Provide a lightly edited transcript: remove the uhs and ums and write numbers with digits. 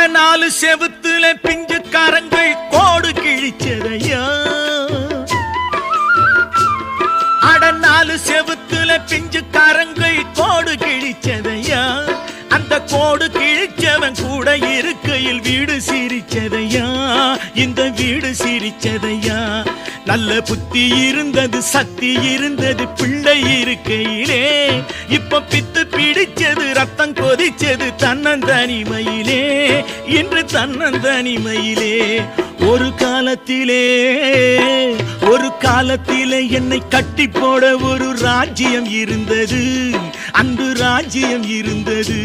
நாலு செவுத்துல பிஞ்சுக்காரங்கள் கோடு கிழிச்சதையா, அட நாலு செவுத்துல பிஞ்சுக்காரங்கள் கோடு கிழிச்சதையா, அந்த கோடு கிழிச்சவன் கூட இருக்கையில் வீடு சிரிச்சதையா, இந்த வீடு சிரிச்சதையா. நல்ல புத்தி இருந்தது சக்தி இருந்தது பிள்ளை இருக்கையிலே, இப்ப பித்து பிடிச்சது ரத்தம் கொதிச்சது தன்னந்தனிமையிலே, இன்று தன்னந்தனிமையிலே. ஒரு காலத்திலே என்னை கட்டி போட ஒரு ராஜ்யம் இருந்தது, அன்பு ராஜ்யம் இருந்தது.